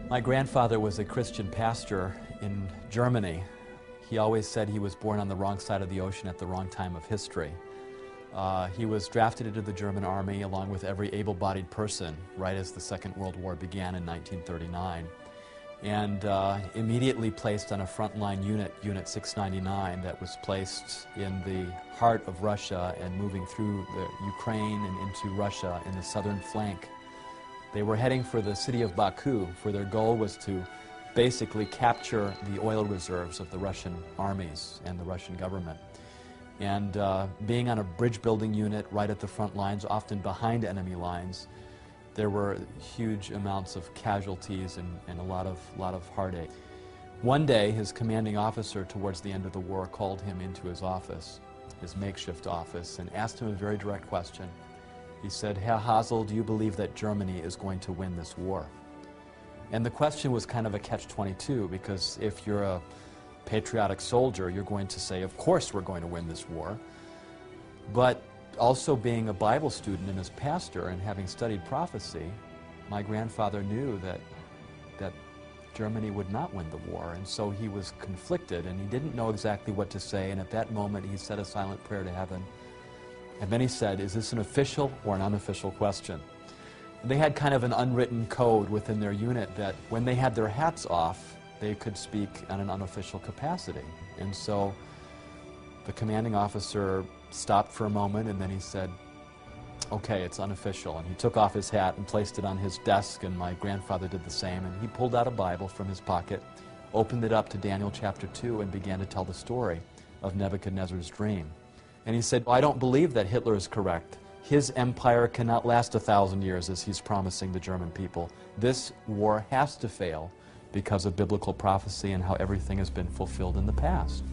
My grandfather was a Christian pastor in Germany. He always said he was born on the wrong side of the ocean at the wrong time of history. He was drafted into the German army along with every able-bodied person right as the Second World War began in 1939, and immediately placed on a frontline unit, Unit 699, that was placed in the heart of Russia and moving through the Ukraine and into Russia in the southern flank. They were heading for the city of Baku, for their goal was to basically capture the oil reserves of the Russian armies and the Russian government. And being on a bridge-building unit right at the front lines, often behind enemy lines, there were huge amounts of casualties and a lot of heartache. One day, his commanding officer towards the end of the war called him into his office, his makeshift office, and asked him a very direct question. He said, "Herr Hasel, do you believe that Germany is going to win this war?" And the question was kind of a catch-22, because if you're a patriotic soldier, you're going to say, of course we're going to win this war. But also being a Bible student and as pastor and having studied prophecy, my grandfather knew that Germany would not win the war, and so he was conflicted and he didn't know exactly what to say, and at that moment he said a silent prayer to heaven. And then he said, "Is this an official or an unofficial question?" And they had kind of an unwritten code within their unit that when they had their hats off, they could speak on an unofficial capacity. And so the commanding officer stopped for a moment and then he said, "Okay, it's unofficial." And he took off his hat and placed it on his desk, and my grandfather did the same, and he pulled out a Bible from his pocket, opened it up to Daniel chapter 2, and began to tell the story of Nebuchadnezzar's dream. And he said, "I don't believe that Hitler is correct. His empire cannot last 1,000 years as he's promising the German people. This war has to fail because of biblical prophecy and how everything has been fulfilled in the past."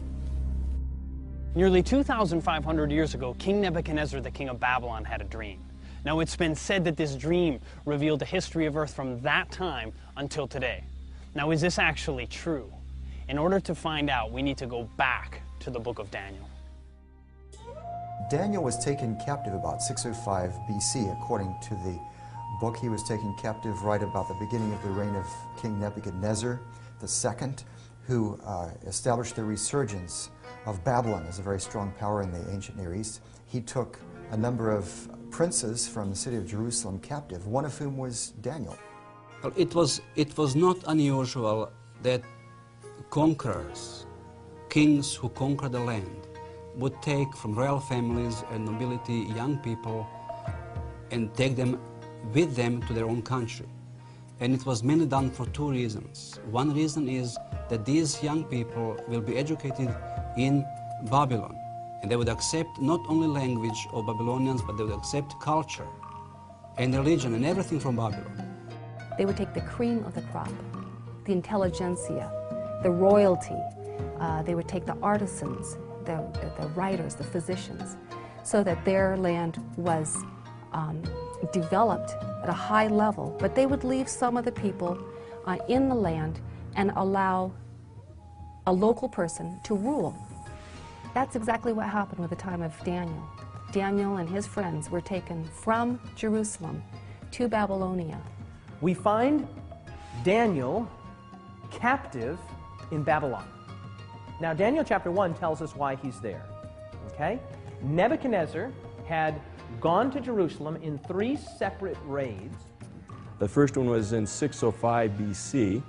Nearly 2,500 years ago, King Nebuchadnezzar, the king of Babylon, had a dream. Now, it's been said that this dream revealed the history of earth from that time until today. Now, is this actually true? In order to find out, we need to go back to the book of Daniel. Daniel was taken captive about 605 BC, according to the book. He was taken captive right about the beginning of the reign of King Nebuchadnezzar II, who established the resurgence of Babylon as a very strong power in the ancient Near East. He took a number of princes from the city of Jerusalem captive, one of whom was Daniel. Well, it was not unusual that conquerors, kings who conquered the land, would take from royal families and nobility young people and take them with them to their own country. And it was mainly done for two reasons. One reason is that these young people will be educated in Babylon, and they would accept not only language of Babylonians, but they would accept culture and religion and everything from Babylon. They would take the cream of the crop, the intelligentsia, the royalty. They would take the artisans, the writers, the physicians, so that their land was developed at a high level, but they would leave some of the people in the land and allow a local person to rule. That's exactly what happened with the time of Daniel. Daniel and his friends were taken from Jerusalem to Babylonia. We find Daniel captive in Babylon. Now, Daniel chapter 1 tells us why he's there, okay? Nebuchadnezzar had gone to Jerusalem in 3 separate raids. The first one was in 605 BC.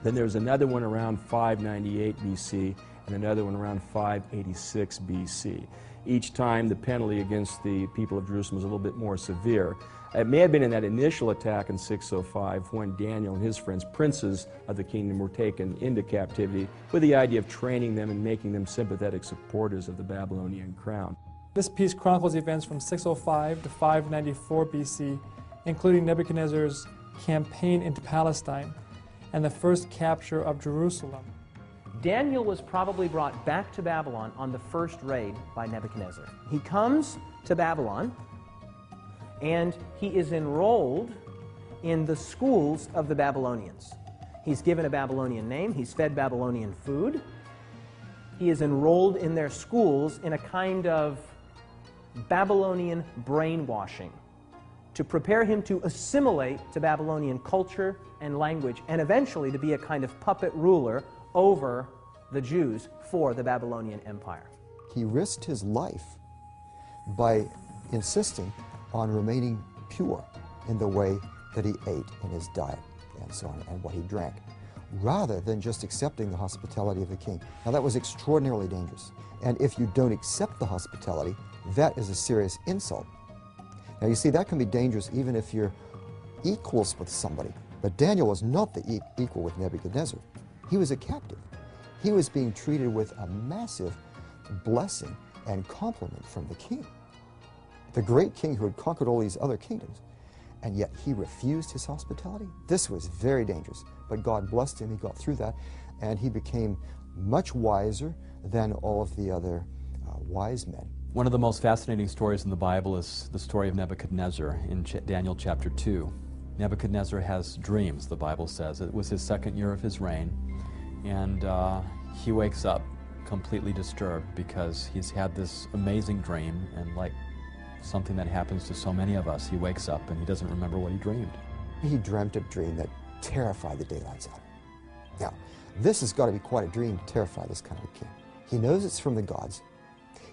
Then there was another one around 598 BC and another one around 586 BC. Each time the penalty against the people of Jerusalem was a little bit more severe. It may have been in that initial attack in 605 when Daniel and his friends, princes of the kingdom, were taken into captivity with the idea of training them and making them sympathetic supporters of the Babylonian crown. This piece chronicles events from 605 to 594 BC, including Nebuchadnezzar's campaign into Palestine and the first capture of Jerusalem. Daniel was probably brought back to Babylon on the first raid by Nebuchadnezzar. He comes to Babylon, and he is enrolled in the schools of the Babylonians. He's given a Babylonian name, he's fed Babylonian food. He is enrolled in their schools in a kind of Babylonian brainwashing to prepare him to assimilate to Babylonian culture and language, and eventually to be a kind of puppet ruler over the Jews for the Babylonian Empire. He risked his life by insisting on remaining pure in the way that he ate in his diet and so on, and what he drank, rather than just accepting the hospitality of the king. Now that was extraordinarily dangerous, and if you don't accept the hospitality, that is a serious insult. Now you see, that can be dangerous even if you're equals with somebody, but Daniel was not the equal with Nebuchadnezzar. He was a captive. He was being treated with a massive blessing and compliment from the king, the great king who had conquered all these other kingdoms, and yet he refused his hospitality. This was very dangerous, but God blessed him. He got through that, and he became much wiser than all of the other wise men. One of the most fascinating stories in the Bible is the story of Nebuchadnezzar in Daniel chapter 2. Nebuchadnezzar has dreams, the Bible says. It was his second year of his reign, and he wakes up completely disturbed because he's had this amazing dream, and like something that happens to so many of us, he wakes up and he doesn't remember what he dreamed. He dreamt a dream that terrified the daylights out of him. Now, this has got to be quite a dream to terrify this kind of a king. He knows it's from the gods.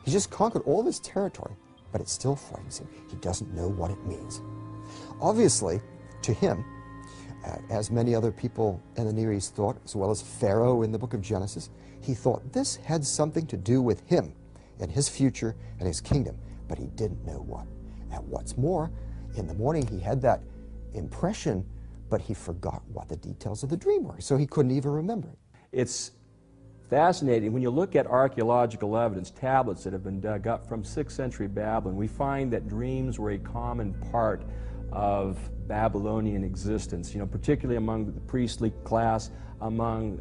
He's just conquered all this territory, but it still frightens him. He doesn't know what it means. Obviously, to him, as many other people in the Near East thought, as well as Pharaoh in the book of Genesis, he thought this had something to do with him and his future and his kingdom, but he didn't know what. And what's more, in the morning he had that impression, but he forgot what the details of the dream were, so he couldn't even remember it. It's fascinating. When you look at archaeological evidence, tablets that have been dug up from 6th century Babylon, we find that dreams were a common part of Babylonian existence, particularly among the priestly class, among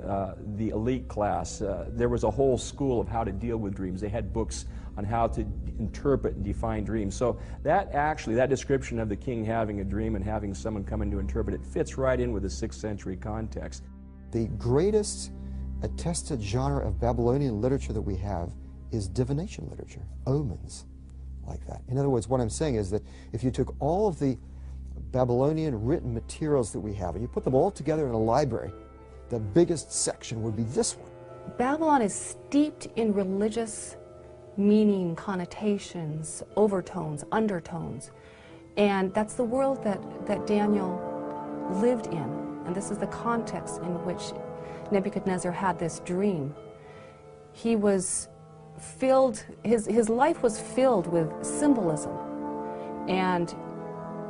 the elite class. There was a whole school of how to deal with dreams. They had books on how to interpret and define dreams. So that description of the king having a dream and having someone come in to interpret it fits right in with the 6th century context. The greatest attested genre of Babylonian literature that we have is divination literature, omens like that. In other words, what I'm saying is that if you took all of the Babylonian written materials that we have and you put them all together in a library, the biggest section would be this one. Babylon is steeped in religious meaning, connotations, overtones, undertones, and that's the world that Daniel lived in, and this is the context in which Nebuchadnezzar had this dream. He was filled, his life was filled with symbolism, and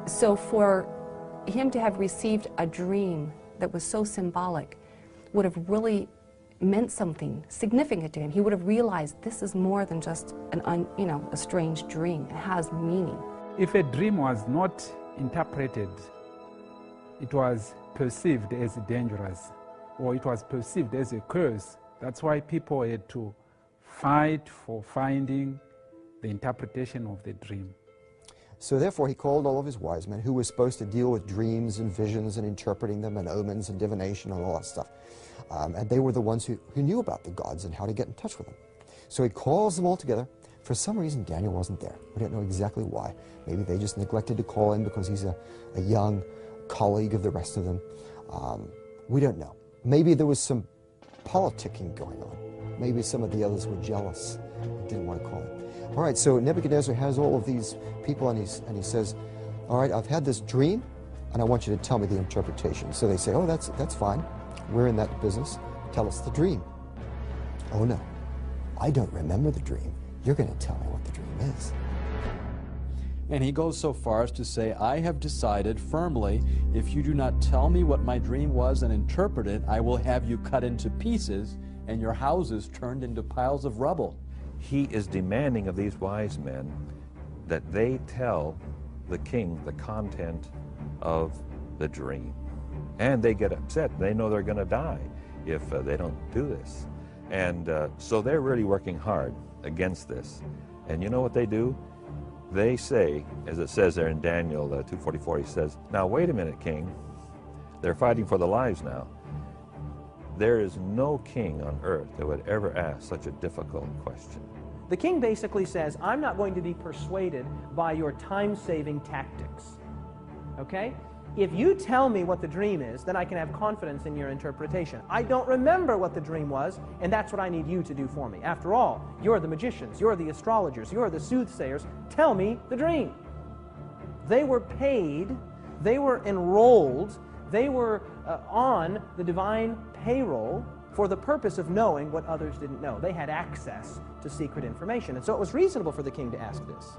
so for him to have received a dream that was so symbolic would have really meant something significant to him. He would have realized this is more than just a strange dream. It has meaning. If a dream was not interpreted, it was perceived as dangerous, or it was perceived as a curse. That's why people had to fight for finding the interpretation of the dream. So therefore he called all of his wise men who were supposed to deal with dreams and visions and interpreting them and omens and divination and all that stuff. And they were the ones who knew about the gods and how to get in touch with them. So he calls them all together. For some reason, Daniel wasn't there. We don't know exactly why. Maybe they just neglected to call him because he's a young colleague of the rest of them. We don't know. Maybe there was some politicking going on. Maybe some of the others were jealous and didn't want to call him. All right, so Nebuchadnezzar has all of these people, and he says, all right, I've had this dream, and I want you to tell me the interpretation. So they say, oh, that's fine. We're in that business. Tell us the dream. Oh, no. I don't remember the dream. You're going to tell me what the dream is. And he goes so far as to say, I have decided firmly, if you do not tell me what my dream was and interpret it, I will have you cut into pieces and your houses turned into piles of rubble. He is demanding of these wise men that they tell the king the content of the dream. And they get upset. They know they're going to die if they don't do this. And so they're really working hard against this. And you know what they do? They say, as it says there in Daniel 2:44, he says, now wait a minute, king. They're fighting for their lives now. There is no king on earth that would ever ask such a difficult question. The king basically says, I'm not going to be persuaded by your time-saving tactics. Okay? If you tell me what the dream is, then I can have confidence in your interpretation. I don't remember what the dream was, and that's what I need you to do for me. After all, you're the magicians, you're the astrologers, you're the soothsayers. Tell me the dream. They were paid, they were enrolled, they were on the divine payroll for the purpose of knowing what others didn't know. They had access to secret information, and so it was reasonable for the king to ask this.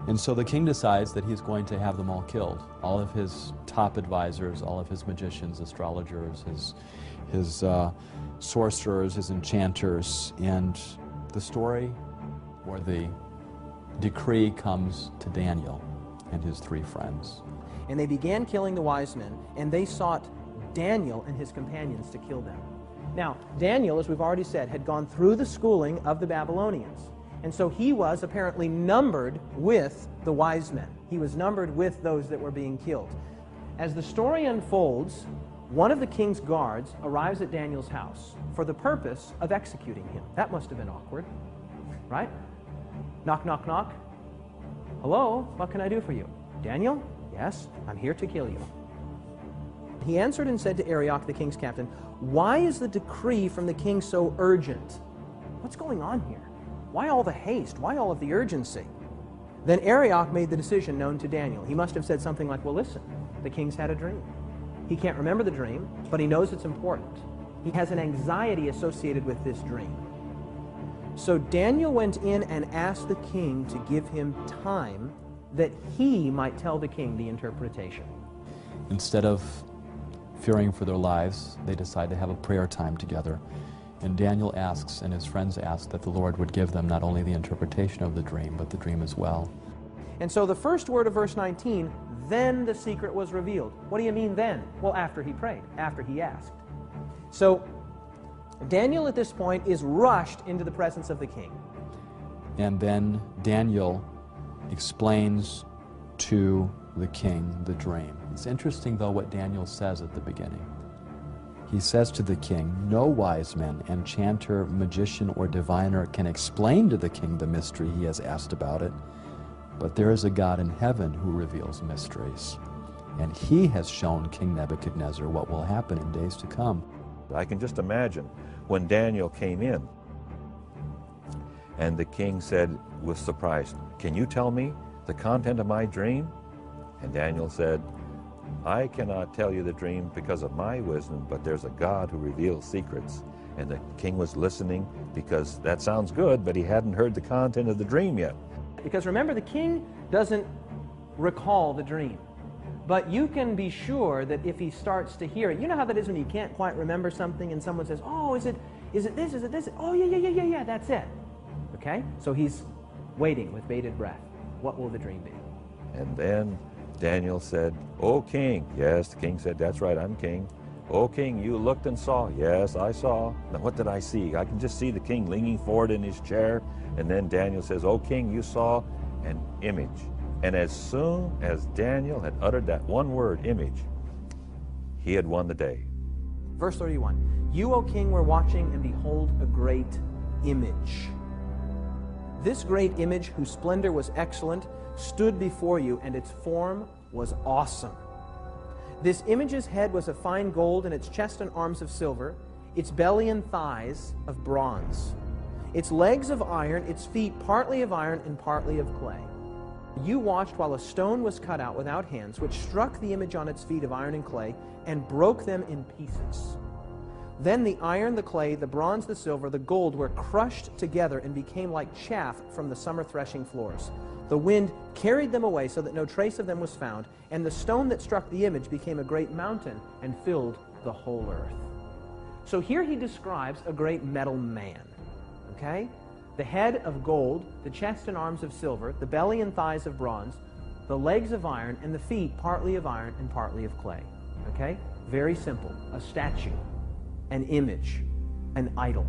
And so the king decides that he's going to have them all killed. All of his top advisors, all of his magicians, astrologers, his sorcerers, his enchanters. And the story or the decree comes to Daniel and his 3 friends. And they began killing the wise men, and they sought Daniel and his companions to kill them. Now, Daniel, as we've already said, had gone through the schooling of the Babylonians. And so he was apparently numbered with the wise men. He was numbered with those that were being killed. As the story unfolds, one of the king's guards arrives at Daniel's house for the purpose of executing him. That must have been awkward, right? Knock, knock, knock. Hello, what can I do for you? Daniel? Yes, I'm here to kill you. He answered and said to Arioch, the king's captain, "Why is the decree from the king so urgent? What's going on here? Why all the haste? Why all of the urgency?" Then Arioch made the decision known to Daniel. He must have said something like, "Well, listen, the king's had a dream. He can't remember the dream, but he knows it's important. He has an anxiety associated with this dream." So Daniel went in and asked the king to give him time that he might tell the king the interpretation. Instead of fearing for their lives, they decide to have a prayer time together. And Daniel asks, and his friends ask, that the Lord would give them not only the interpretation of the dream, but the dream as well. And so the first word of verse 19, then the secret was revealed. What do you mean then? Well, after he prayed, after he asked. So Daniel at this point is rushed into the presence of the king. And then Daniel explains to the king the dream. It's interesting, though, what Daniel says at the beginning. He says to the king, "No wise man, enchanter, magician, or diviner can explain to the king the mystery he has asked about it, but there is a God in heaven who reveals mysteries, and he has shown King Nebuchadnezzar what will happen in days to come." I can just imagine when Daniel came in and the king said, was surprised, "Can you tell me the content of my dream?" And Daniel said, "I cannot tell you the dream because of my wisdom, but there's a God who reveals secrets." And the king was listening because that sounds good, but he hadn't heard the content of the dream yet. Because remember, the king doesn't recall the dream. But you can be sure that if he starts to hear it, you know how that is when you can't quite remember something and someone says, "Oh, is it this, is it this?" "Oh, yeah, that's it." Okay? So he's waiting with bated breath. What will the dream be? And then Daniel said, "O king." Yes, the king said, "That's right, I'm king." "O king, you looked and saw." "Yes, I saw." Now what did I see? I can just see the king leaning forward in his chair. And then Daniel says, "O king, you saw an image." And as soon as Daniel had uttered that one word, image, he had won the day. Verse 31, "You, O king, were watching, and behold, a great image. This great image, whose splendor was excellent, stood before you, and its form was awesome. This image's head was of fine gold, and its chest and arms of silver, its belly and thighs of bronze, its legs of iron, its feet partly of iron and partly of clay. You watched while a stone was cut out without hands, which struck the image on its feet of iron and clay, and broke them in pieces. Then the iron, the clay, the bronze, the silver, the gold were crushed together and became like chaff from the summer threshing floors. The wind carried them away so that no trace of them was found, and the stone that struck the image became a great mountain and filled the whole earth." So here he describes a great metal man, okay? The head of gold, the chest and arms of silver, the belly and thighs of bronze, the legs of iron, and the feet partly of iron and partly of clay, okay? Very simple. A statue, an image, an idol.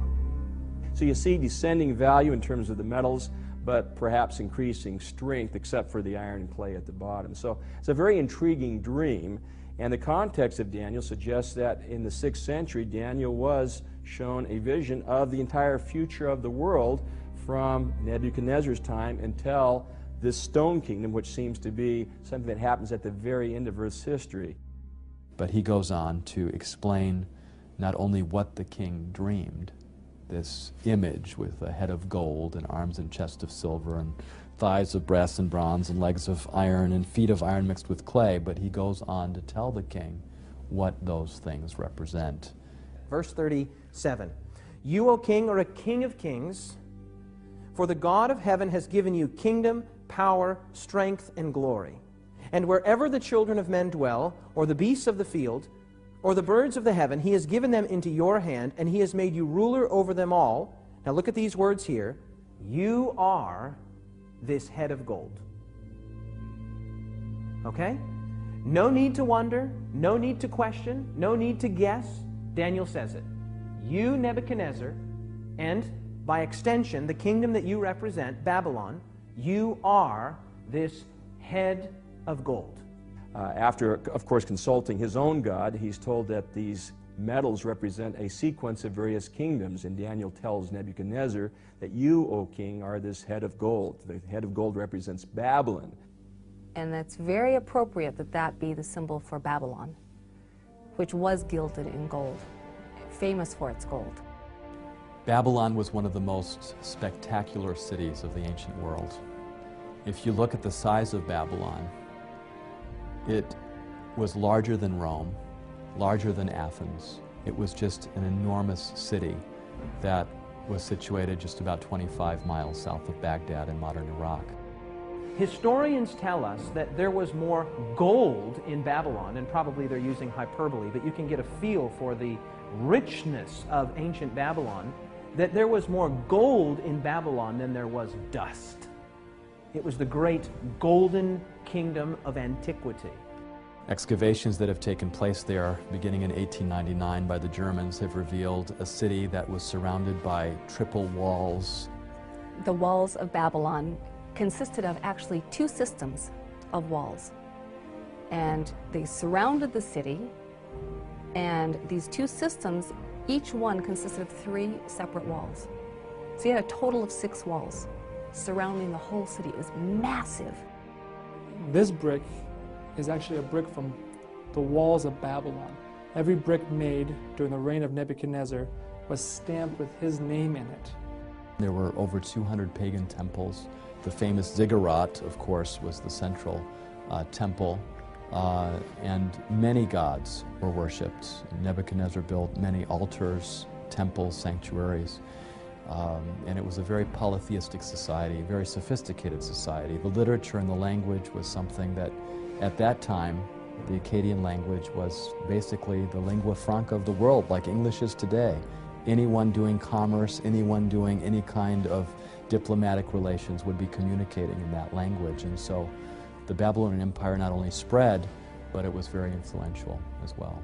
So you see descending value in terms of the metals, but perhaps increasing strength, except for the iron and clay at the bottom. So it's a very intriguing dream, and the context of Daniel suggests that in the 6th century, Daniel was shown a vision of the entire future of the world from Nebuchadnezzar's time until this stone kingdom, which seems to be something that happens at the very end of Earth's history. But he goes on to explain not only what the king dreamed, this image with a head of gold and arms and chest of silver and thighs of brass and bronze and legs of iron and feet of iron mixed with clay, but he goes on to tell the king what those things represent. Verse 37, "You, O king, are a king of kings, for the God of heaven has given you kingdom, power, strength, and glory. And wherever the children of men dwell, or the beasts of the field, or the birds of the heaven, he has given them into your hand, and he has made you ruler over them all." Now look at these words here. "You are this head of gold." Okay? No need to wonder, no need to question, no need to guess. Daniel says it. You, Nebuchadnezzar, and by extension, the kingdom that you represent, Babylon, you are this head of gold. After, of course, consulting his own God, he's told that these metals represent a sequence of various kingdoms, and Daniel tells Nebuchadnezzar that you, O king, are this head of gold. The head of gold represents Babylon. And it's very appropriate that that be the symbol for Babylon, which was gilded in gold, famous for its gold. Babylon was one of the most spectacular cities of the ancient world. If you look at the size of Babylon, it was larger than Rome, larger than Athens. It was just an enormous city that was situated just about 25 miles south of Baghdad in modern Iraq. Historians tell us that there was more gold in Babylon, and probably they're using hyperbole, but you can get a feel for the richness of ancient Babylon, that there was more gold in Babylon than there was dust. It was the great golden kingdom of antiquity. Excavations that have taken place there beginning in 1899 by the Germans have revealed a city that was surrounded by triple walls. The walls of Babylon consisted of actually two systems of walls. And they surrounded the city, and these two systems, each one consisted of 3 separate walls. So you had a total of 6 walls surrounding the whole city. It was massive. This brick is actually a brick from the walls of Babylon. Every brick made during the reign of Nebuchadnezzar was stamped with his name in it. There were over 200 pagan temples. The famous ziggurat, of course, was the central temple, and many gods were worshipped. Nebuchadnezzar built many altars, temples, sanctuaries, and it was a very polytheistic society, very sophisticated society. The literature and the language was something that, at that time, the Akkadian language was basically the lingua franca of the world, like English is today. Anyone doing commerce, anyone doing any kind of diplomatic relations would be communicating in that language. And so the Babylonian Empire not only spread, but it was very influential as well.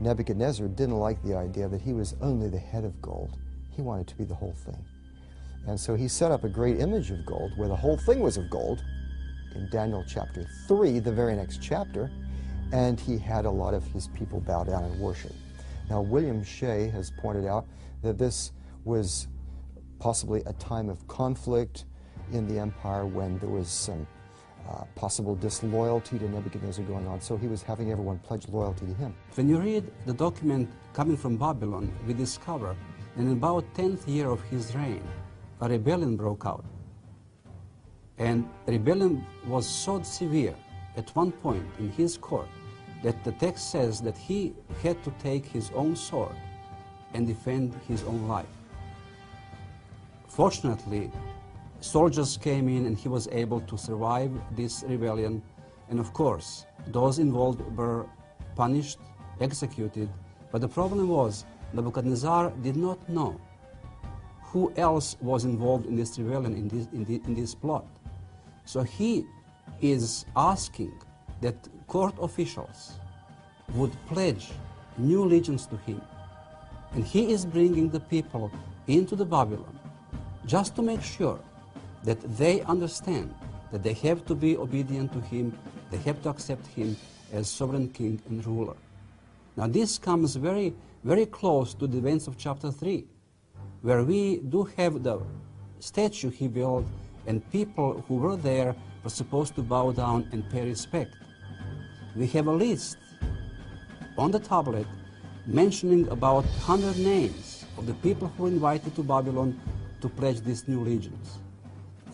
Nebuchadnezzar didn't like the idea that he was only the head of gold. He wanted to be the whole thing. And so he set up a great image of gold where the whole thing was of gold in Daniel chapter 3, the very next chapter, and he had a lot of his people bow down and worship. Now, William Shea has pointed out that this was possibly a time of conflict in the empire when there was some possible disloyalty to Nebuchadnezzar going on, so he was having everyone pledge loyalty to him. When you read the document coming from Babylon, we discover that in about 10th year of his reign, a rebellion broke out. And rebellion was so severe at one point in his court that the text says that he had to take his own sword and defend his own life. Fortunately, soldiers came in and he was able to survive this rebellion, and of course, those involved were punished, executed, but the problem was Nebuchadnezzar did not know who else was involved in this rebellion, in this plot. So he is asking that court officials would pledge new allegiance to him. And he is bringing the people into the Babylon just to make sure that they understand that they have to be obedient to him, they have to accept him as sovereign king and ruler. Now this comes very, very close to the events of chapter 3, where we do have the statue he built and people who were there were supposed to bow down and pay respect. We have a list on the tablet mentioning about 100 names of the people who were invited to Babylon to pledge these new allegiance.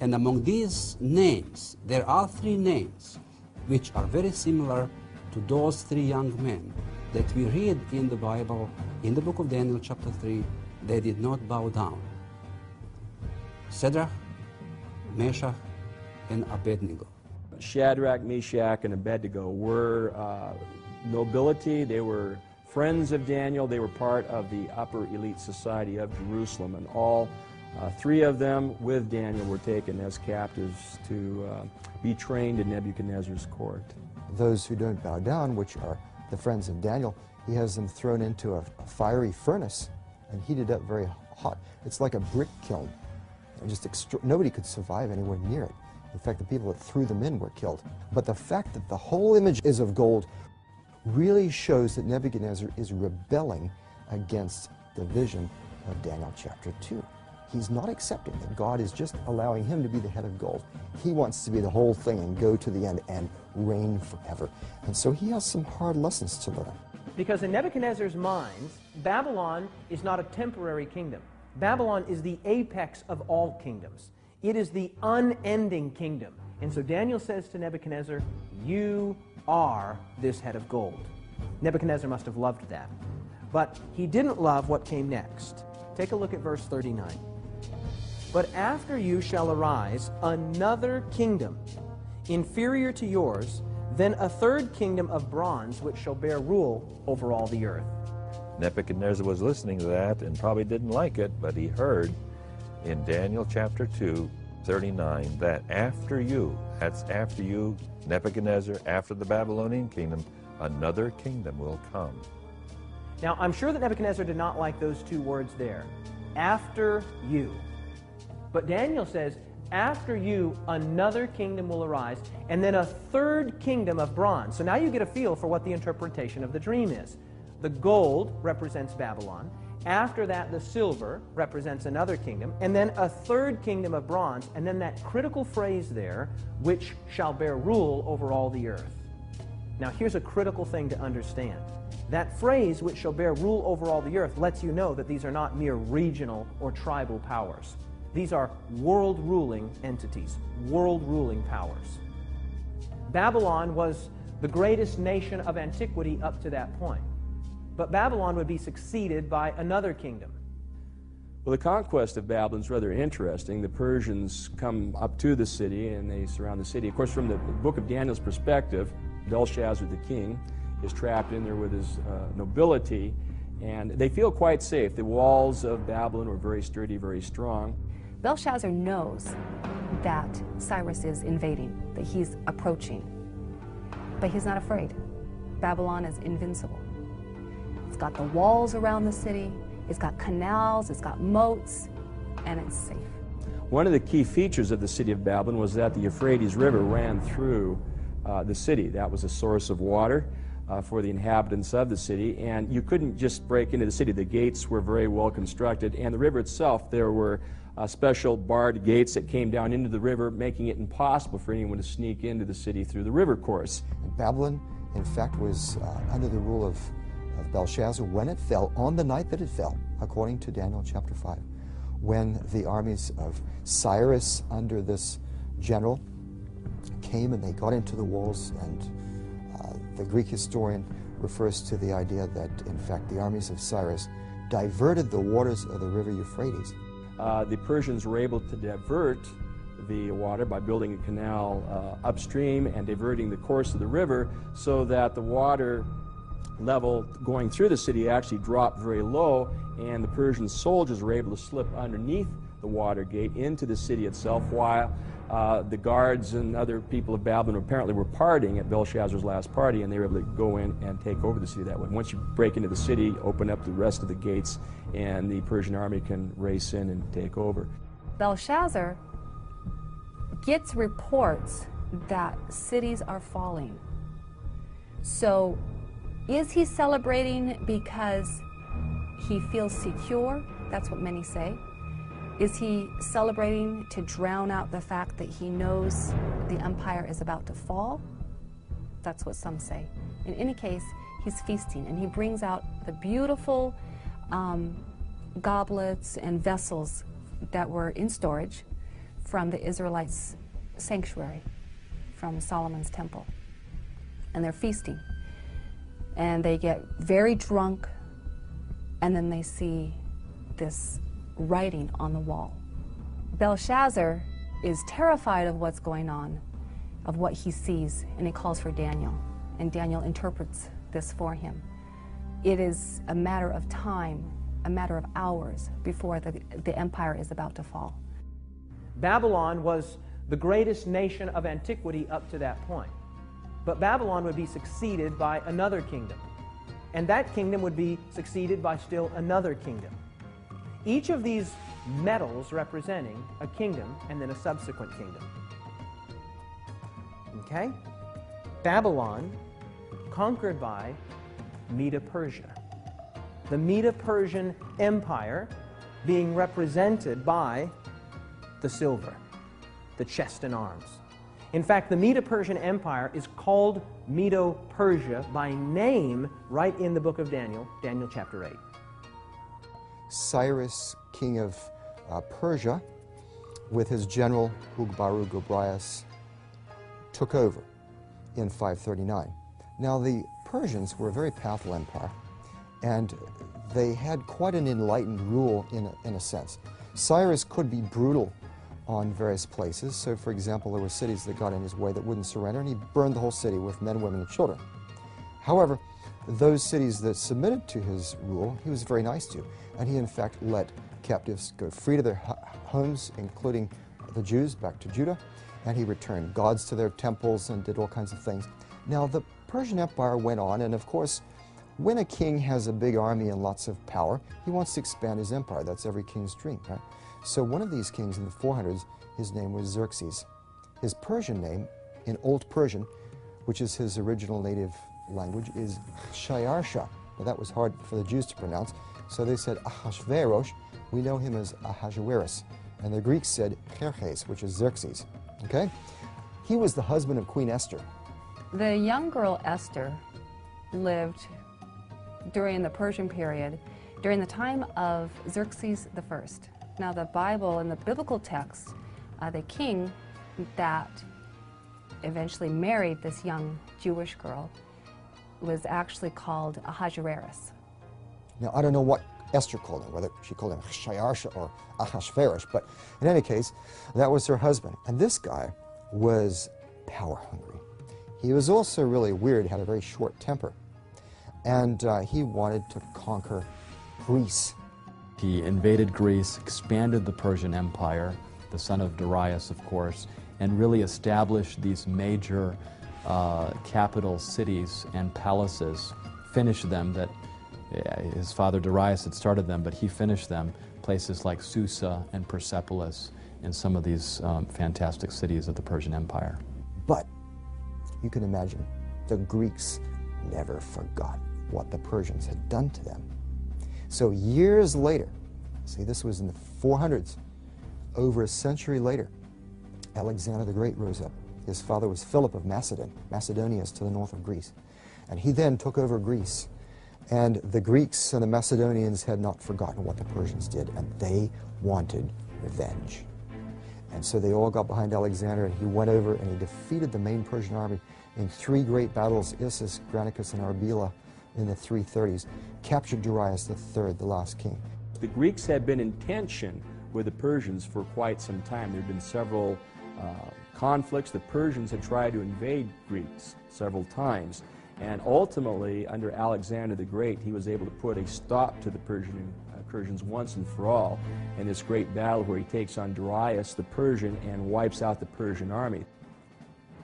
And among these names, there are 3 names which are very similar to those 3 young men that we read in the Bible, in the book of Daniel chapter 3, they did not bow down. Shadrach, Meshach, and Abednego. Shadrach, Meshach, and Abednego were nobility. They were friends of Daniel. They were part of the upper elite society of Jerusalem, and all 3 of them with Daniel were taken as captives to be trained in Nebuchadnezzar's court. Those who don't bow down, which are the friends of Daniel, he has them thrown into a fiery furnace and heated up very hot. It's like a brick kiln. And just nobody could survive anywhere near it. In fact, the people that threw them in were killed. But the fact that the whole image is of gold really shows that Nebuchadnezzar is rebelling against the vision of Daniel chapter 2. He's not accepting that God is just allowing him to be the head of gold. He wants to be the whole thing and go to the end and reign forever. And so he has some hard lessons to learn. Because in Nebuchadnezzar's mind, Babylon is not a temporary kingdom. Babylon is the apex of all kingdoms. It is the unending kingdom. And so Daniel says to Nebuchadnezzar, you are this head of gold. Nebuchadnezzar must have loved that. But he didn't love what came next. Take a look at verse 39. But after you shall arise another kingdom, inferior to yours, then a 3rd kingdom of bronze, which shall bear rule over all the earth. Nebuchadnezzar was listening to that and probably didn't like it, but he heard in Daniel chapter 2, 39, that after you, that's after you, Nebuchadnezzar, after the Babylonian kingdom, another kingdom will come. Now, I'm sure that Nebuchadnezzar did not like those 2 words there, after you. But Daniel says, after you, another kingdom will arise, and then a 3rd kingdom of bronze. So now you get a feel for what the interpretation of the dream is. The gold represents Babylon. After that, the silver represents another kingdom, and then a 3rd kingdom of bronze, and then that critical phrase there, which shall bear rule over all the earth. Now, here's a critical thing to understand. That phrase, which shall bear rule over all the earth, lets you know that these are not mere regional or tribal powers. These are world-ruling entities, world-ruling powers. Babylon was the greatest nation of antiquity up to that point. But Babylon would be succeeded by another kingdom. Well, the conquest of Babylon is rather interesting. The Persians come up to the city and they surround the city. Of course, from the book of Daniel's perspective, Belshazzar the king is trapped in there with his nobility, and they feel quite safe. The walls of Babylon were very sturdy, very strong. Belshazzar knows that Cyrus is invading, that he's approaching, but he's not afraid. Babylon is invincible. It's got the walls around the city, it's got canals, it's got moats, and it's safe. One of the key features of the city of Babylon was that the Euphrates River ran through the city. That was a source of water for the inhabitants of the city, and you couldn't just break into the city. The gates were very well constructed, and the river itself, there were special barred gates that came down into the river, making it impossible for anyone to sneak into the city through the river course. Babylon, in fact, was under the rule of Belshazzar when it fell, on the night that it fell, according to Daniel chapter 5, when the armies of Cyrus under this general came and they got into the walls, and the Greek historian refers to the idea that, in fact, the armies of Cyrus diverted the waters of the river Euphrates. The Persians were able to divert the water by building a canal upstream and diverting the course of the river so that the water level going through the city actually dropped very low, and the Persian soldiers were able to slip underneath the water gate into the city itself, while the guards and other people of Babylon apparently were partying at Belshazzar's last party, and they were able to go in and take over the city that way. Once you break into the city, open up the rest of the gates, and the Persian army can race in and take over. Belshazzar gets reports that cities are falling. So is he celebrating because he feels secure? That's what many say. Is he celebrating to drown out the fact that he knows the empire is about to fall? That's what some say. In any case, he's feasting, and he brings out the beautiful goblets and vessels that were in storage from the Israelites' sanctuary, from Solomon's temple. And they're feasting. And they get very drunk, and then they see this writing on the wall. Belshazzar is terrified of what's going on, of what he sees, and he calls for Daniel. And Daniel interprets this for him. It is a matter of time, a matter of hours before the empire is about to fall. Babylon was the greatest nation of antiquity up to that point. But Babylon would be succeeded by another kingdom. And that kingdom would be succeeded by still another kingdom. Each of these medals representing a kingdom and then a subsequent kingdom. Okay? Babylon conquered by Medo-Persia. The Medo-Persian Empire being represented by the silver, the chest and arms. In fact, the Medo-Persian Empire is called Medo-Persia by name right in the book of Daniel, Daniel chapter 8. Cyrus, king of Persia, with his general Ugbaru Gobryas, took over in 539. Now, the Persians were a very powerful empire, and they had quite an enlightened rule in a sense. Cyrus could be brutal on various places. So, for example, there were cities that got in his way that wouldn't surrender, and he burned the whole city with men, women, and children. However, those cities that submitted to his rule, he was very nice to, and he in fact let captives go free to their homes, including the Jews, back to Judah, and he returned gods to their temples and did all kinds of things. Now, the Persian Empire went on, and of course, when a king has a big army and lots of power, he wants to expand his empire. That's every king's dream, right? So one of these kings in the 400s, his name was Xerxes. His Persian name, in Old Persian, which is his original native language, is Shayarsha. Now that was hard for the Jews to pronounce, so they said Ahashverosh. We know him as Ahasuerus. And the Greeks said Xerxes, which is Xerxes. Okay? He was the husband of Queen Esther. The young girl Esther lived during the Persian period, during the time of Xerxes I. Now the Bible and the biblical text, the king that eventually married this young Jewish girl was actually called Ahasuerus. Now I don't know what Esther called him, whether she called him Shayarsha or Ahashverosh, but in any case, that was her husband. And this guy was power hungry. He was also really weird, had a very short temper. And he wanted to conquer Greece. He invaded Greece, expanded the Persian Empire, the son of Darius, of course, and really established these major capital cities and palaces, finished them that his father Darius had started them, but he finished them, places like Susa and Persepolis and some of these fantastic cities of the Persian Empire. But you can imagine, the Greeks never forgot what the Persians had done to them. So years later, see, this was in the 400s, over a century later, Alexander the Great rose up. His father was Philip of Macedon. Macedonia is to the north of Greece. And he then took over Greece. And the Greeks and the Macedonians had not forgotten what the Persians did, and they wanted revenge. And so they all got behind Alexander, and he went over and he defeated the main Persian army in 3 great battles, Issus, Granicus, and Arbela, in the 330s, captured Darius III, the last king. The Greeks had been in tension with the Persians for quite some time. There had been several conflicts. The Persians had tried to invade Greece several times. And ultimately, under Alexander the Great, he was able to put a stop to the Persians once and for all in this great battle where he takes on Darius the Persian and wipes out the Persian army.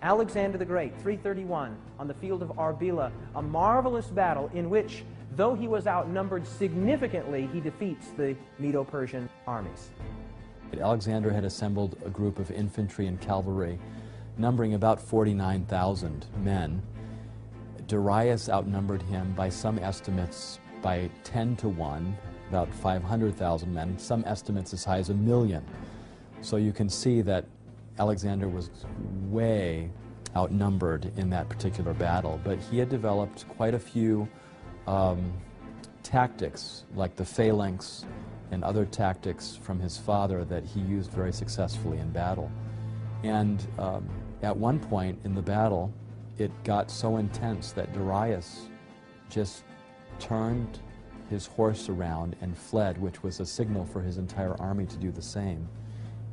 Alexander the Great, 331, on the field of Arbela, a marvelous battle in which, though he was outnumbered significantly, he defeats the Medo-Persian armies. Alexander had assembled a group of infantry and cavalry numbering about 49,000 men. Darius outnumbered him by some estimates by 10 to 1, about 500,000 men, some estimates as high as 1 million. So you can see that Alexander was way outnumbered in that particular battle, but he had developed quite a few tactics, like the phalanx and other tactics from his father that he used very successfully in battle. And at one point in the battle, it got so intense that Darius just turned his horse around and fled, which was a signal for his entire army to do the same.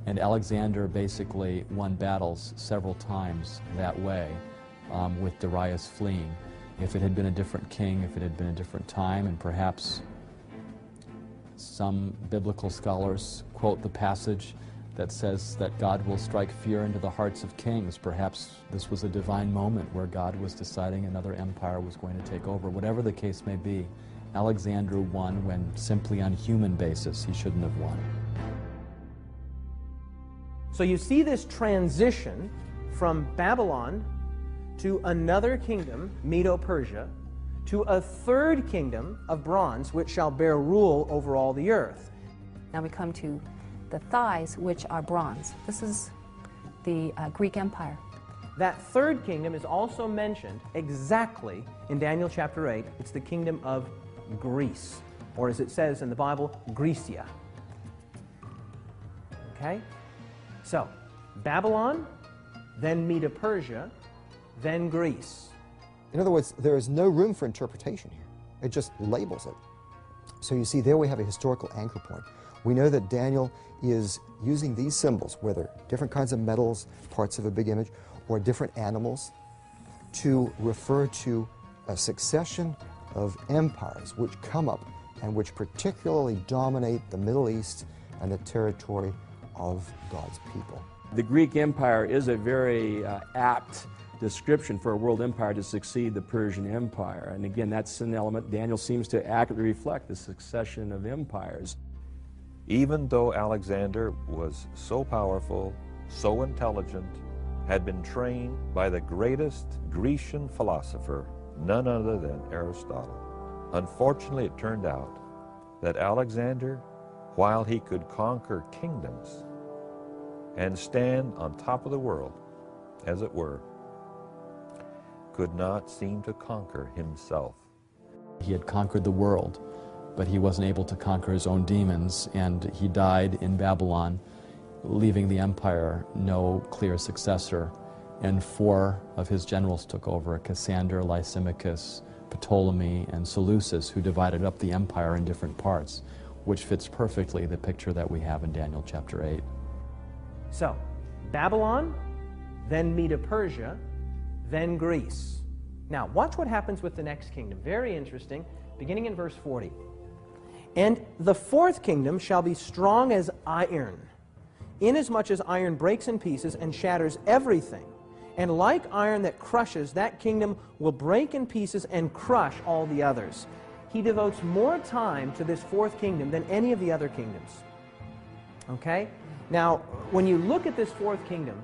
And Alexander basically won battles several times that way, with Darius fleeing. If it had been a different king, if it had been a different time, and perhaps some biblical scholars quote the passage that says that God will strike fear into the hearts of kings. Perhaps this was a divine moment where God was deciding another empire was going to take over. Whatever the case may be, Alexander won when simply on human basis he shouldn't have won. So you see this transition from Babylon to another kingdom, Medo-Persia, to a third kingdom of bronze, which shall bear rule over all the earth. Now we come to the thighs, which are bronze. This is the Greek Empire. That third kingdom is also mentioned exactly in Daniel chapter 8. It's the kingdom of Greece, or as it says in the Bible, ЖYCIA. Okay? So, Babylon, then Medo-Persia, then Greece. In other words, there is no room for interpretation here. It just labels it. So you see, there we have a historical anchor point. We know that Daniel is using these symbols, whether different kinds of metals, parts of a big image, or different animals, to refer to a succession of empires which come up and which particularly dominate the Middle East and the territory of God's people. The Greek Empire is a very apt description for a world empire to succeed the Persian Empire. And again, that's an element Daniel seems to accurately reflect, the succession of empires. Even though Alexander was so powerful, so intelligent, had been trained by the greatest Grecian philosopher, none other than Aristotle. Unfortunately, it turned out that Alexander, while he could conquer kingdoms and stand on top of the world, as it were, could not seem to conquer himself. He had conquered the world, but he wasn't able to conquer his own demons, and he died in Babylon, leaving the empire no clear successor. And 4 of his generals took over: Cassander, Lysimachus, Ptolemy, and Seleucus, who divided up the empire in different parts, which fits perfectly the picture that we have in Daniel chapter 8. So, Babylon, then Medo-Persia, then Greece. Now, watch what happens with the next kingdom. Very interesting, beginning in verse 40. And the fourth kingdom shall be strong as iron, inasmuch as iron breaks in pieces and shatters everything. And like iron that crushes, that kingdom will break in pieces and crush all the others. He devotes more time to this fourth kingdom than any of the other kingdoms. Okay? Now, when you look at this fourth kingdom,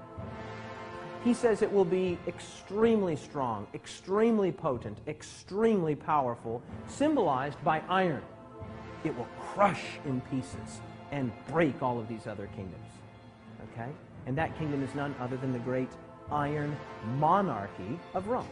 he says it will be extremely strong, extremely potent, extremely powerful, symbolized by iron. It will crush in pieces and break all of these other kingdoms. Okay? And that kingdom is none other than the great iron monarchy of Rome.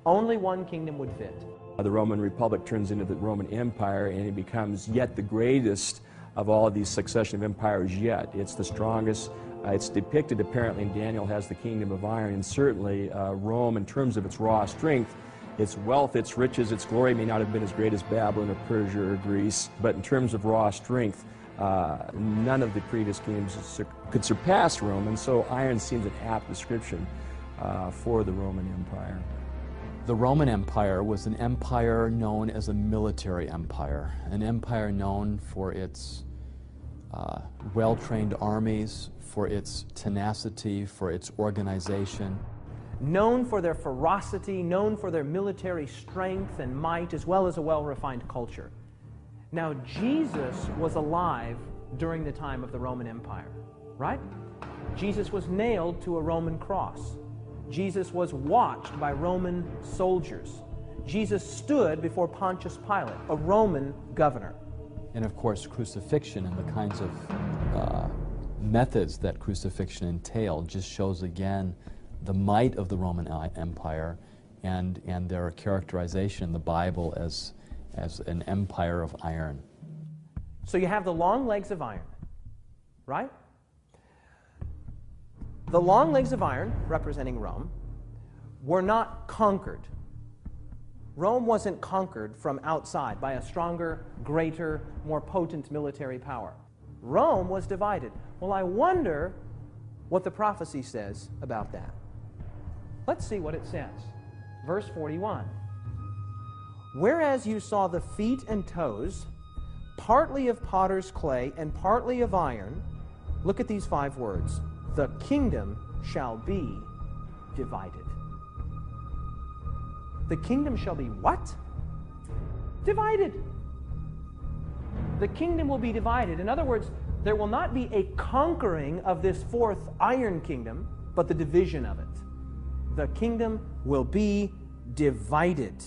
Only one kingdom would fit. The Roman Republic turns into the Roman Empire, and it becomes yet the greatest of all of these succession of empires yet. It's the strongest. It's depicted apparently in Daniel has the kingdom of iron, and certainly Rome, in terms of its raw strength, its wealth, its riches, its glory may not have been as great as Babylon or Persia or Greece, but in terms of raw strength, none of the previous kingdoms could surpass Rome, and so iron seems an apt description for the Roman Empire. The Roman Empire was an empire known as a military empire, an empire known for its well-trained armies, for its tenacity, for its organization. Known for their ferocity, known for their military strength and might, as well as a well-refined culture. Now, Jesus was alive during the time of the Roman Empire, right? Jesus was nailed to a Roman cross. Jesus was watched by Roman soldiers. Jesus stood before Pontius Pilate, a Roman governor. And of course, crucifixion and the kinds of methods that crucifixion entailed just shows again the might of the Roman Empire and their characterization in the Bible as an empire of iron. So you have the long legs of iron, right? The long legs of iron, representing Rome, were not conquered. Rome wasn't conquered from outside by a stronger, greater, more potent military power. Rome was divided. Well, I wonder what the prophecy says about that. Let's see what it says. Verse 41. Whereas you saw the feet and toes, partly of potter's clay and partly of iron, look at these 5 words. The kingdom shall be divided. The kingdom shall be what? Divided. The kingdom will be divided. In other words, there will not be a conquering of this 4th iron kingdom, but the division of it. The kingdom will be divided.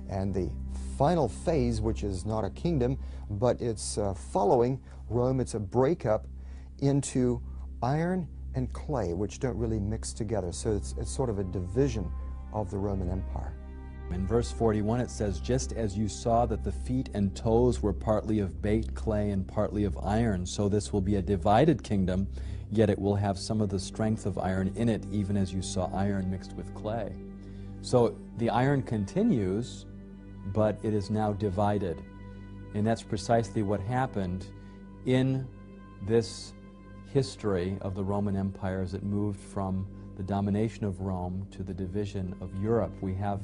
And the final phase, which is not a kingdom, but it's following Rome, it's a breakup into iron and clay, which don't really mix together. So it's sort of a division of the Roman Empire. In verse 41 it says, just as you saw that the feet and toes were partly of baked clay and partly of iron, so this will be a divided kingdom, yet it will have some of the strength of iron in it, even as you saw iron mixed with clay. So the iron continues, but it is now divided. And that's precisely what happened in this history of the Roman Empire as it moved from the domination of Rome to the division of Europe. We have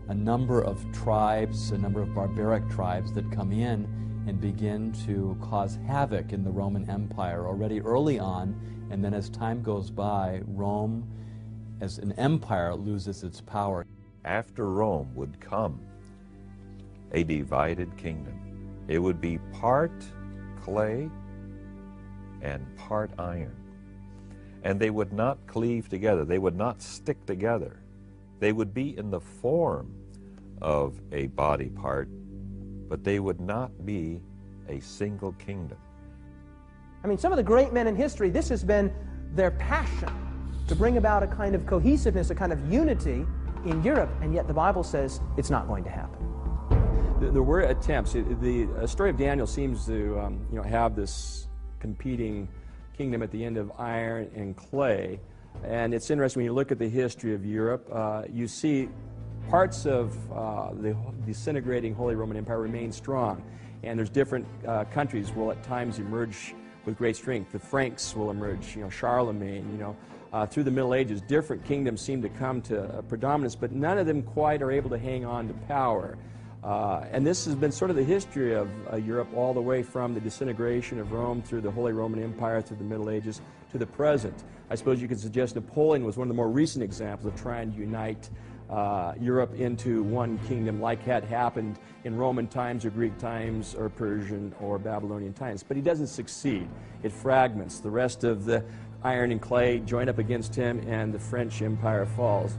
a number of tribes, a number of barbaric tribes that come in and begin to cause havoc in the Roman Empire already early on, and then as time goes by, Rome as an empire loses its power. After Rome would come a divided kingdom. It would be part clay and part iron. And they would not cleave together. They would not stick together. They would be in the form of a body part, but they would not be a single kingdom. I mean, some of the great men in history, this has been their passion, to bring about a kind of cohesiveness, a kind of unity in Europe, and yet the Bible says it's not going to happen. There were attempts. The story of Daniel seems to have this competing kingdom at the end of iron and clay. And it's interesting when you look at the history of Europe, you see parts of the disintegrating Holy Roman Empire remain strong. And there's different countries will at times emerge with great strength. The Franks will emerge, Charlemagne, through the Middle Ages. Different kingdoms seem to come to predominance, but none of them quite are able to hang on to power. And this has been sort of the history of Europe all the way from the disintegration of Rome through the Holy Roman Empire through the Middle Ages to the present. I suppose you could suggest Napoleon was one of the more recent examples of trying to unite Europe into one kingdom like had happened in Roman times or Greek times or Persian or Babylonian times. But he doesn't succeed. It fragments. The rest of the iron and clay join up against him and the French Empire falls.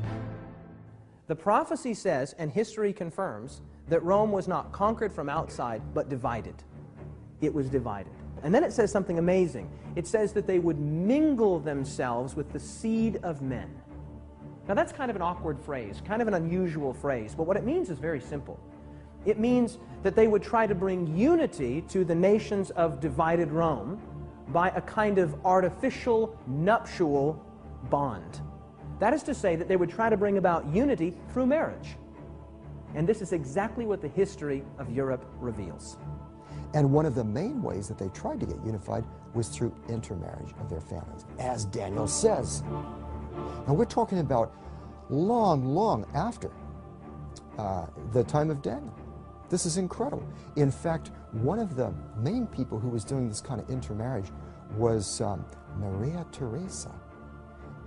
The prophecy says, and history confirms, that Rome was not conquered from outside, but divided. It was divided. And then it says something amazing. It says that they would mingle themselves with the seed of men. Now that's kind of an awkward phrase, kind of an unusual phrase, but what it means is very simple. It means that they would try to bring unity to the nations of divided Rome by a kind of artificial nuptial bond. That is to say that they would try to bring about unity through marriage. And this is exactly what the history of Europe reveals. And one of the main ways that they tried to get unified was through intermarriage of their families, as Daniel says. Now we're talking about long after the time of Daniel. This is incredible. In fact, one of the main people who was doing this kind of intermarriage was Maria Theresa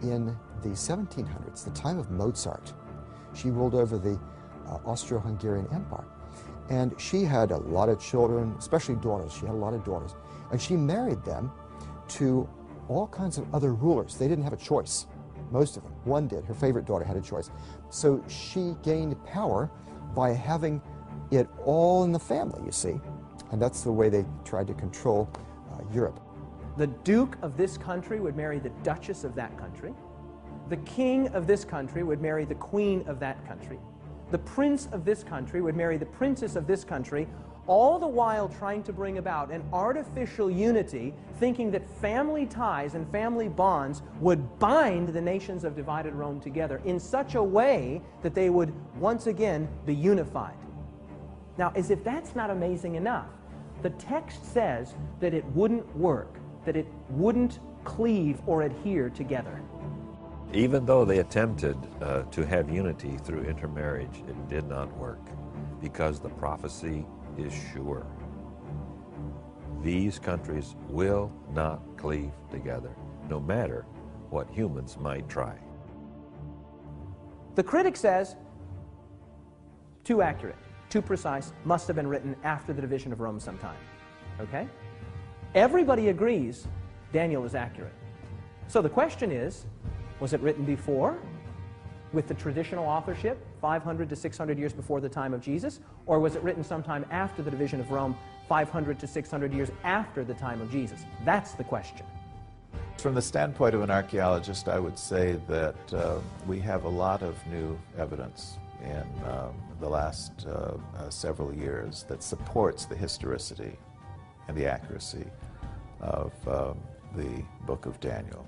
in the 1700s, the time of Mozart. She ruled over the Austro-Hungarian Empire. And she had a lot of children, especially daughters. She had a lot of daughters. And she married them to all kinds of other rulers. They didn't have a choice, most of them. One did. Her favorite daughter had a choice. So she gained power by having it all in the family, you see. And that's the way they tried to control Europe. The Duke of this country would marry the Duchess of that country. The King of this country would marry the Queen of that country. The Prince of this country would marry the Princess of this country, all the while trying to bring about an artificial unity, thinking that family ties and family bonds would bind the nations of divided Rome together in such a way that they would once again be unified. Now, as if that's not amazing enough, the text says that it wouldn't work, that it wouldn't cleave or adhere together. Even though they attempted to have unity through intermarriage, it did not work because the prophecy is sure. These countries will not cleave together, no matter what humans might try. The critic says, too accurate, too precise, must have been written after the division of Rome sometime. Okay? Everybody agrees Daniel is accurate. So the question is, was it written before, with the traditional authorship, 500 to 600 years before the time of Jesus, or was it written sometime after the division of Rome, 500 to 600 years after the time of Jesus? That's the question. From the standpoint of an archaeologist, I would say that we have a lot of new evidence in the last several years that supports the historicity and the accuracy of the book of Daniel.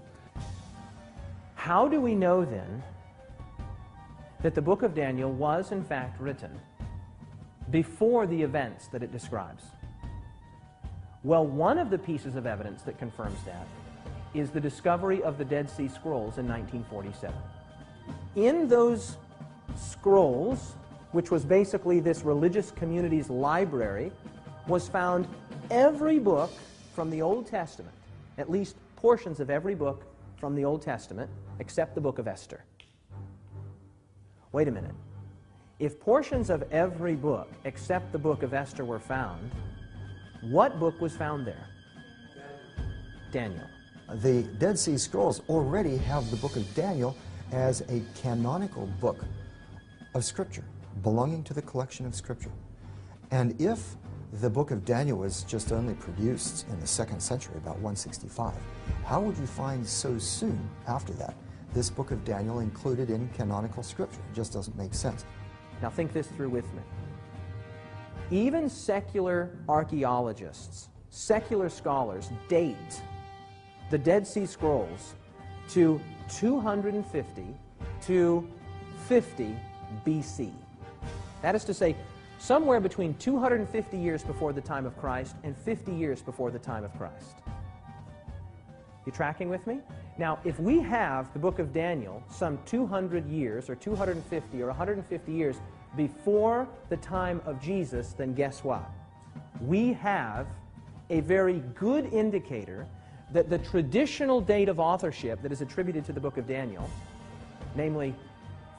How do we know then that the book of Daniel was in fact written before the events that it describes? Well, one of the pieces of evidence that confirms that is the discovery of the Dead Sea Scrolls in 1947. In those scrolls, which was basically this religious community's library, was found every book from the Old Testament, at least portions of every book from the Old Testament, except the book of Esther. Wait a minute. If portions of every book except the book of Esther were found, what book was found there? Daniel. The Dead Sea Scrolls already have the book of Daniel as a canonical book of Scripture, belonging to the collection of Scripture. And if the book of Daniel was just only produced in the 2nd century, about 165, how would you find so soon after that this book of Daniel included in canonical Scripture? It just doesn't make sense. Now think this through with me. Even secular archaeologists, secular scholars date the Dead Sea Scrolls to 250 to 50 BC. That is to say, somewhere between 250 years before the time of Christ and 50 years before the time of Christ. You tracking with me? Now, if we have the book of Daniel some 200 years, or 250 or 150 years before the time of Jesus, then guess what? We have a very good indicator that the traditional date of authorship that is attributed to the book of Daniel, namely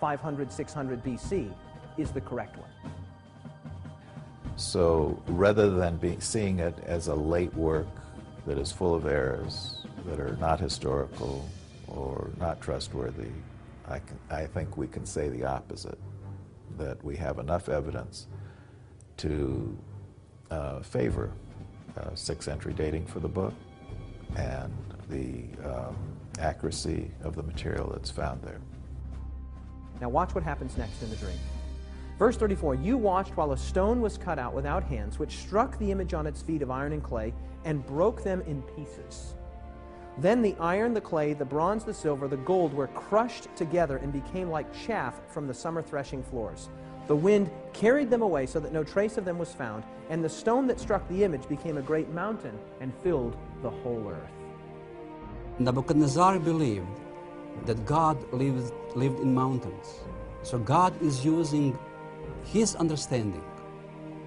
500, 600 BC, is the correct one. So rather than seeing it as a late work that is full of errors, that are not historical or not trustworthy, I think we can say the opposite, that we have enough evidence to favor 6th century dating for the book and the accuracy of the material that's found there. Now watch what happens next in the dream. Verse 34, you watched while a stone was cut out without hands, which struck the image on its feet of iron and clay and broke them in pieces. Then the iron, the clay, the bronze, the silver, the gold were crushed together and became like chaff from the summer threshing floors. The wind carried them away so that no trace of them was found, and the stone that struck the image became a great mountain and filled the whole earth. Nebuchadnezzar believed that God lived in mountains. So God is using his understanding,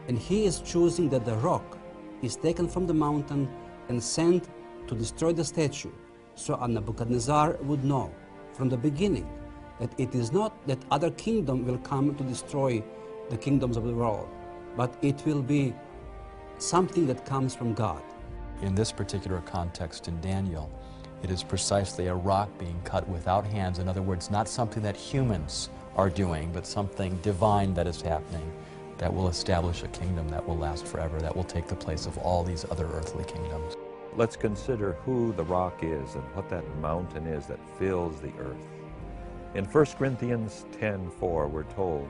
and he is choosing that the rock is taken from the mountain and sent to destroy the statue, so Nebuchadnezzar would know from the beginning that it is not that other kingdom will come to destroy the kingdoms of the world, but it will be something that comes from God. In this particular context in Daniel, it is precisely a rock being cut without hands. In other words, not something that humans are doing, but something divine that is happening, that will establish a kingdom that will last forever, that will take the place of all these other earthly kingdoms. Let's consider who the rock is and what that mountain is that fills the earth. In 1 Corinthians 10:4, we're told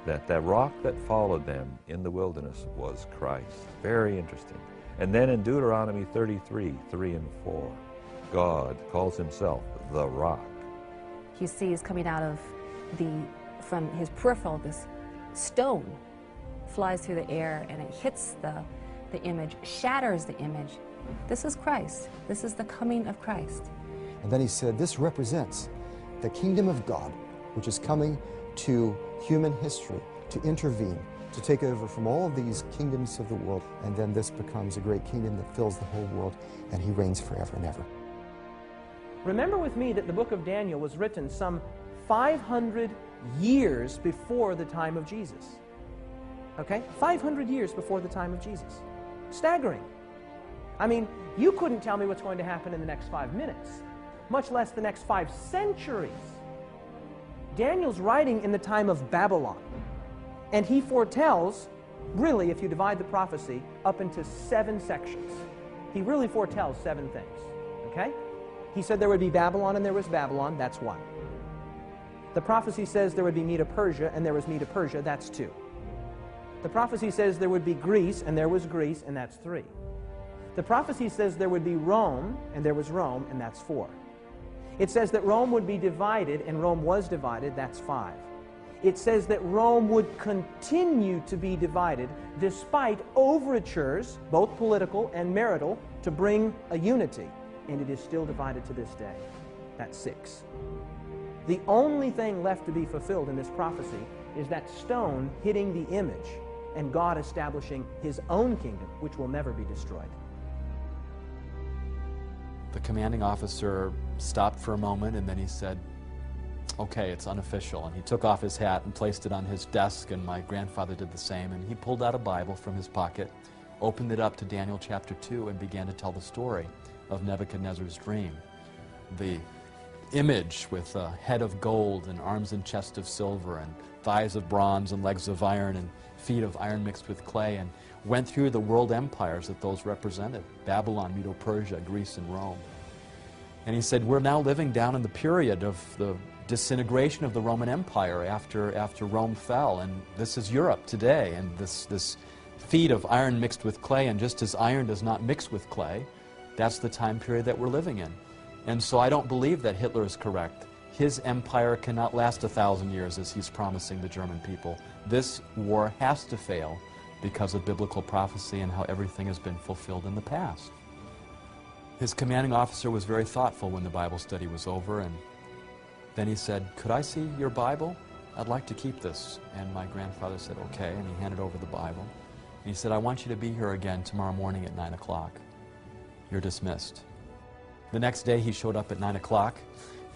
that the rock that followed them in the wilderness was Christ. Very interesting. And then in Deuteronomy 33:3 and 4, God calls himself the rock. He sees coming out of from his peripheral, this stone flies through the air and it hits the image, shatters the image. This is Christ. This is the coming of Christ. And then he said, this represents the kingdom of God, which is coming to human history, to intervene, to take over from all of these kingdoms of the world. And then this becomes a great kingdom that fills the whole world, and he reigns forever and ever. Remember with me that the book of Daniel was written some 500 years before the time of Jesus. Okay? 500 years before the time of Jesus. Staggering. I mean, you couldn't tell me what's going to happen in the next 5 minutes, much less the next 5 centuries. Daniel's writing in the time of Babylon, and he foretells, really, if you divide the prophecy up into 7 sections, he really foretells 7 things. Okay? He said there would be Babylon and there was Babylon, that's 1. The prophecy says there would be Medo-Persia and there was Medo-Persia, that's 2. The prophecy says there would be Greece and there was Greece, and that's 3. The prophecy says there would be Rome and there was Rome, and that's 4. It says that Rome would be divided and Rome was divided, that's 5. It says that Rome would continue to be divided despite overtures, both political and marital, to bring a unity, and it is still divided to this day. That's 6. The only thing left to be fulfilled in this prophecy is that stone hitting the image and God establishing his own kingdom, which will never be destroyed. The commanding officer stopped for a moment, and then he said, okay, it's unofficial. And he took off his hat and placed it on his desk, and my grandfather did the same. And he pulled out a Bible from his pocket, opened it up to Daniel chapter 2, and began to tell the story of Nebuchadnezzar's dream. The image with a head of gold and arms and chest of silver and thighs of bronze and legs of iron and feet of iron mixed with clay, and went through the world empires that those represented: Babylon, Medo-Persia, Greece, and Rome. And he said, we're now living down in the period of the disintegration of the Roman Empire after Rome fell, and this is Europe today, and this feet of iron mixed with clay, and just as iron does not mix with clay, that's the time period that we're living in. And so I don't believe that Hitler is correct. His empire cannot last 1,000 years as he's promising the German people. This war has to fail because of biblical prophecy and how everything has been fulfilled in the past. His commanding officer was very thoughtful when the Bible study was over, and then he said, could I see your Bible? I'd like to keep this. And my grandfather said, okay, and he handed over the Bible. And he said, I want you to be here again tomorrow morning at 9 o'clock. You're dismissed. The next day he showed up at 9 o'clock,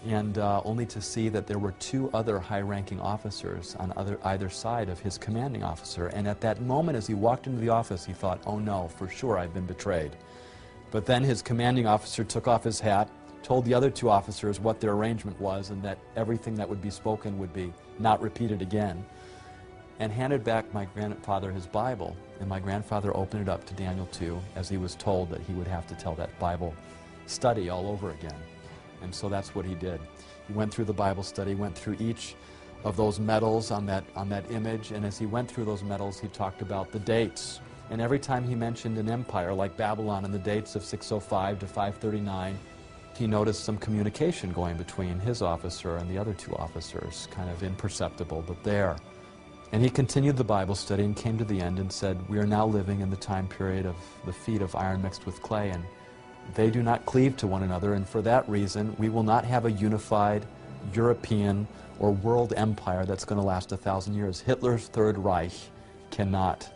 and only to see that there were 2 other high-ranking officers on either side of his commanding officer. And at that moment, as he walked into the office, he thought, oh no, for sure I've been betrayed. But then his commanding officer took off his hat, told the other 2 officers what their arrangement was, and that everything that would be spoken would be not repeated again, and handed back my grandfather his Bible. And my grandfather opened it up to Daniel 2, as he was told that he would have to tell that Bible study all over again. And so that's what he did. He went through the Bible study, went through each of those medals on that image, and as he went through those medals, he talked about the dates. And every time he mentioned an empire like Babylon and the dates of 605 to 539, he noticed some communication going between his officer and the other 2 officers, kind of imperceptible, but there. And he continued the Bible study and came to the end and said, we are now living in the time period of the feet of iron mixed with clay, and they do not cleave to one another, and for that reason, we will not have a unified European or world empire that's going to last 1,000 years. Hitler's Third Reich cannot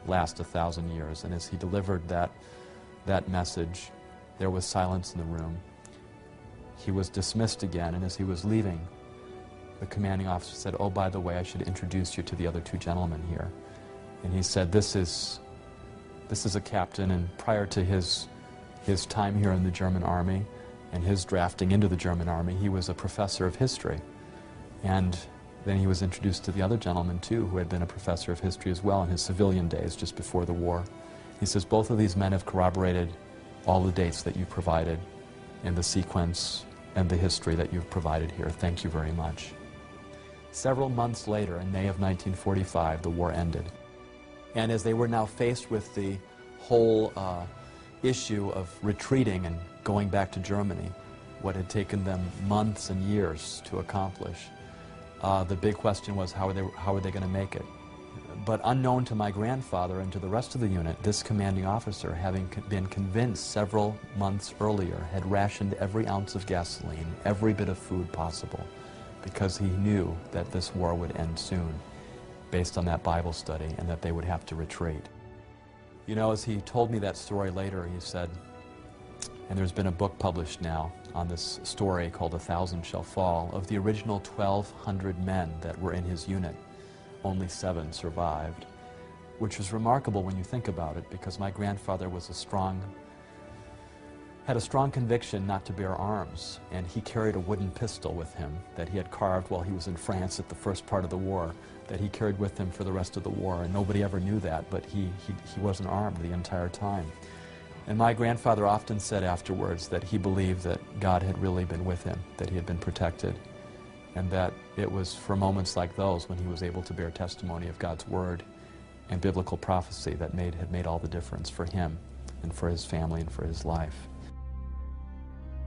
last 1,000 years. And as he delivered that message, there was silence in the room. He was dismissed again, and as he was leaving, the commanding officer said, oh, by the way, I should introduce you to the other 2 gentlemen here. And he said, this is a captain, and prior to his time here in the German army and his drafting into the German army, he was a professor of history. And then he was introduced to the other gentleman too, who had been a professor of history as well in his civilian days just before the war. He says, both of these men have corroborated all the dates that you provided in the sequence and the history that you've provided here. Thank you very much. Several months later, in May of 1945, the war ended. And as they were now faced with the whole issue of retreating and going back to Germany, what had taken them months and years to accomplish, the big question was how were they going to make it? But unknown to my grandfather and to the rest of the unit, this commanding officer, having been convinced several months earlier, had rationed every ounce of gasoline, every bit of food possible, because he knew that this war would end soon, based on that Bible study, and that they would have to retreat. You know, as he told me that story later, he said, and there's been a book published now on this story called 1,000 Shall Fall, of the original 1,200 men that were in his unit, only 7 survived, which is remarkable when you think about it, because my grandfather was had a strong conviction not to bear arms, and he carried a wooden pistol with him that he had carved while he was in France at the first part of the war, that he carried with him for the rest of the war, and nobody ever knew that, but he wasn't armed the entire time. And my grandfather often said afterwards that he believed that God had really been with him, that he had been protected, and that it was for moments like those when he was able to bear testimony of God's Word and biblical prophecy that had made all the difference for him and for his family and for his life.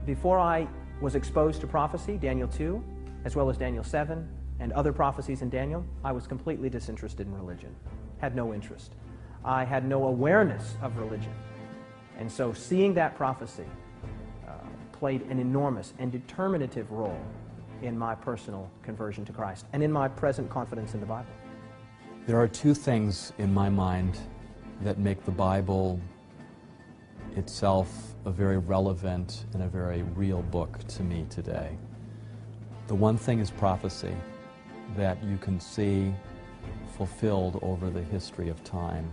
Before I was exposed to prophecy, Daniel 2, as well as Daniel 7, and other prophecies in Daniel, I was completely disinterested in religion, had no interest. I had no awareness of religion. And so seeing that prophecy played an enormous and determinative role in my personal conversion to Christ and in my present confidence in the Bible. There are 2 things in my mind that make the Bible itself a very relevant and a very real book to me today. The one thing is prophecy, that you can see fulfilled over the history of time.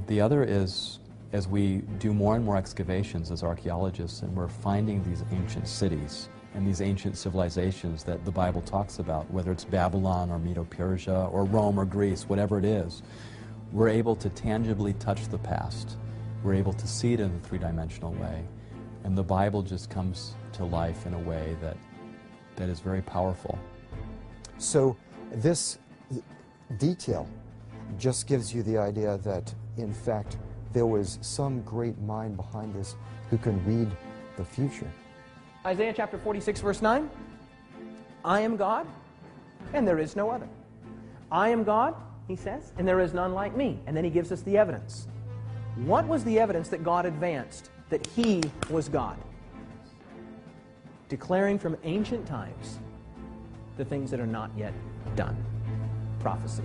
The other is, as we do more and more excavations as archaeologists, and we're finding these ancient cities and these ancient civilizations that the Bible talks about, whether it's Babylon or Medo-Persia or Rome or Greece, whatever it is, we're able to tangibly touch the past. We're able to see it in a 3-dimensional way, and the Bible just comes to life in a way that is very powerful. So this detail just gives you the idea that, in fact, there was some great mind behind this who can read the future. Isaiah chapter 46, verse 9, I am God, and there is no other. I am God, he says, and there is none like me. And then he gives us the evidence. What was the evidence that God advanced that he was God? Declaring from ancient times the things that are not yet done. Prophecy.